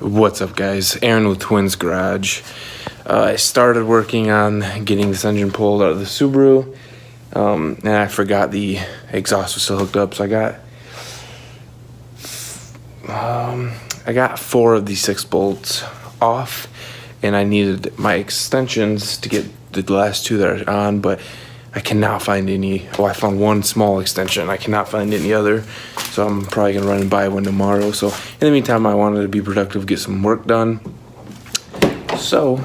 What's up, guys? Aaron with Twins Garage. I started working on getting this engine pulled out of the Subaru, and I forgot the exhaust was still hooked up, so I got 4 of these 6 bolts off, and I needed my extensions to get the last 2 that are on, but I cannot find any. Well, I found 1 small extension. I cannot find any other, so I'm probably gonna run and buy one tomorrow. So in the meantime, I wanted to be productive, get some work done. So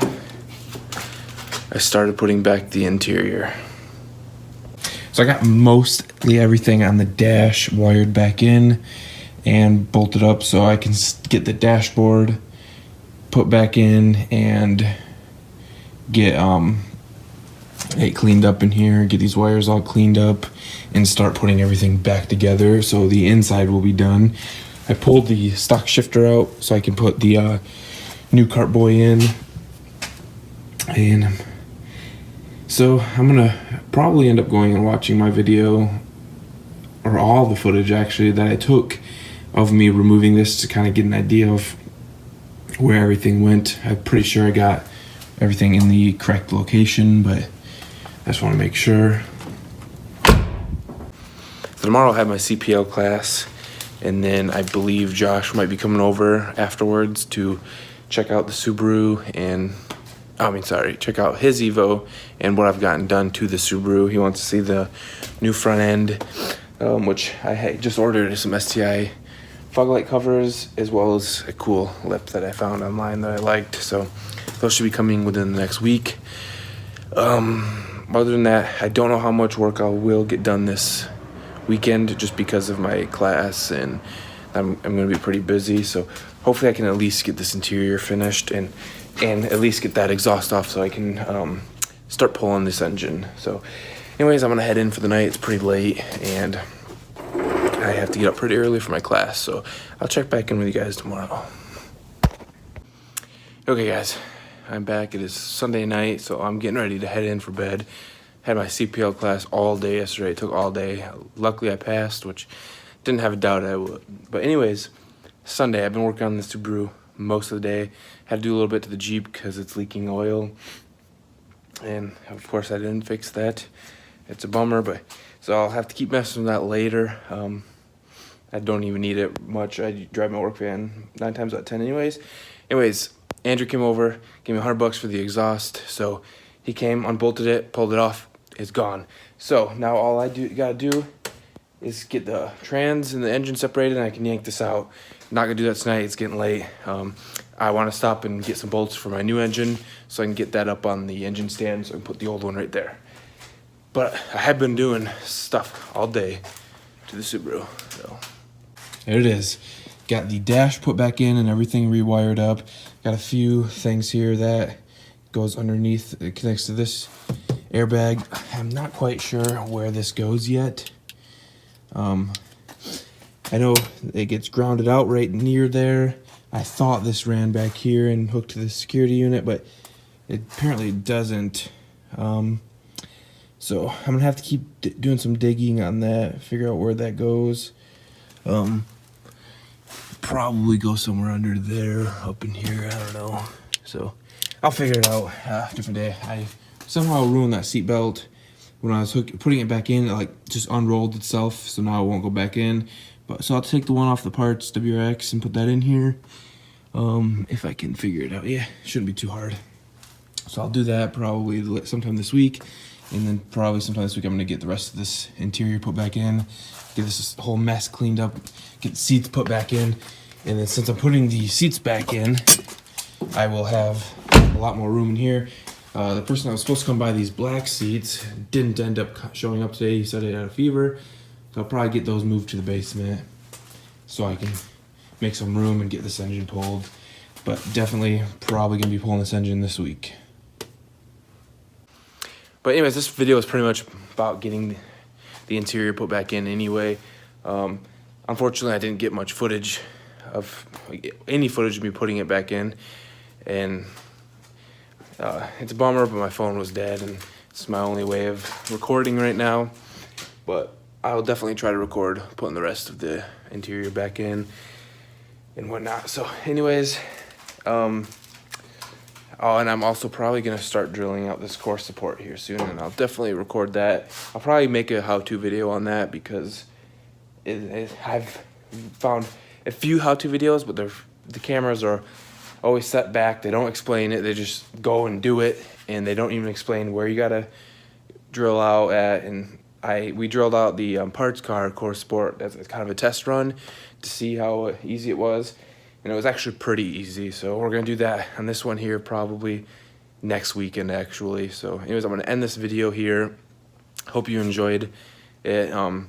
I started putting back the interior. So I got mostly everything on the dash wired back in and bolted up so I can get the dashboard put back in and get it cleaned up in here, get these wires all cleaned up and start putting everything back together so the inside will be done. I pulled the stock shifter out so I can put the new cart boy in, and so I'm gonna probably end up going and watching my video, or all the footage actually that I took of me removing this, to kind of get an idea of where everything went. I'm pretty sure I got everything in the correct location, but I just want to make sure. So tomorrow I'll have my CPL class, and then I believe Josh might be coming over afterwards to check out the Subaru and, check out his Evo and what I've gotten done to the Subaru. He wants to see the new front end, which I just ordered some STI fog light covers, as well as a cool lip that I found online that I liked. So those should be coming within the next week. Other than that, I don't know how much work I will get done this weekend, just because of my class, and I'm going to be pretty busy. So hopefully I can at least get this interior finished and at least get that exhaust off so I can start pulling this engine. So anyways, I'm going to head in for the night. It's pretty late, and I have to get up pretty early for my class. So I'll check back in with you guys tomorrow. Okay, guys. I'm back. It is Sunday night, so I'm getting ready to head in for bed. Had my CPL class all day yesterday. It took all day. Luckily, I passed, which didn't have a doubt I would. But anyways, Sunday, I've been working on the Subaru most of the day. Had to do a little bit to the Jeep because it's leaking oil. And, of course, I didn't fix that. It's a bummer, but so I'll have to keep messing with that later. I don't even need it much. I drive my work van 9 times out of 10 anyways. Andrew came over, gave me $100 for the exhaust. So he came, unbolted it, pulled it off, it's gone. So now all I gotta do is get the trans and the engine separated, and I can yank this out. Not gonna do that tonight, it's getting late. I wanna stop and get some bolts for my new engine so I can get that up on the engine stand so I can put the old one right there. But I have been doing stuff all day to the Subaru. So there it is. Got the dash put back in and everything rewired up. Got a few things here that goes underneath. It connects to this airbag. I'm not quite sure where this goes yet. I know it gets grounded out right near there. I thought this ran back here and hooked to the security unit, but it apparently doesn't. So I'm gonna have to keep doing some digging on that, figure out where that goes. Probably go somewhere under there, up in here, I don't know. So I'll figure it out different day. I somehow ruined that seat belt when I was putting it back in. It like just unrolled itself, so now it won't go back in. But so I'll take the one off the parts, WRX, and put that in here. If I can figure it out. Yeah, it shouldn't be too hard. So I'll do that probably sometime this week, and then probably sometime this week I'm gonna get the rest of this interior put back in, get this whole mess cleaned up, get the seats put back in, and then since I'm putting the seats back in, I will have a lot more room in here. The person that was supposed to come buy these black seats didn't end up showing up today. He said he had a fever, so I'll probably get those moved to the basement so I can make some room and get this engine pulled. But definitely probably gonna be pulling this engine this week. But anyways, this video is pretty much about getting the interior put back in anyway. Unfortunately, I didn't get much footage of any footage of me putting it back in, and it's a bummer, but my phone was dead, and it's my only way of recording right now. But I'll definitely try to record putting the rest of the interior back in and whatnot. So anyways, Oh, and I'm also probably going to start drilling out this core support here soon, and I'll definitely record that. I'll probably make a how-to video on that because I've found a few how-to videos, but the cameras are always set back. They don't explain it. They just go and do it, and they don't even explain where you got to drill out at. And we drilled out the parts car core support as kind of a test run to see how easy it was. And it was actually pretty easy, so we're gonna do that on this one here probably next weekend actually. So anyways, I'm gonna end this video here. Hope you enjoyed it.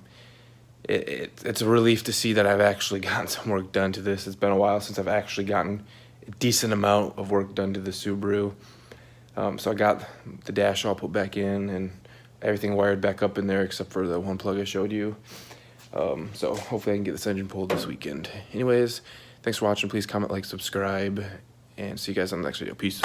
It's a relief to see that I've actually gotten some work done to this. It's been a while since I've actually gotten a decent amount of work done to the Subaru. So I got the dash all put back in and everything wired back up in there except for the one plug I showed you. So hopefully I can get this engine pulled this weekend. Anyways, thanks for watching. Please comment, like, subscribe, and see you guys on the next video. Peace.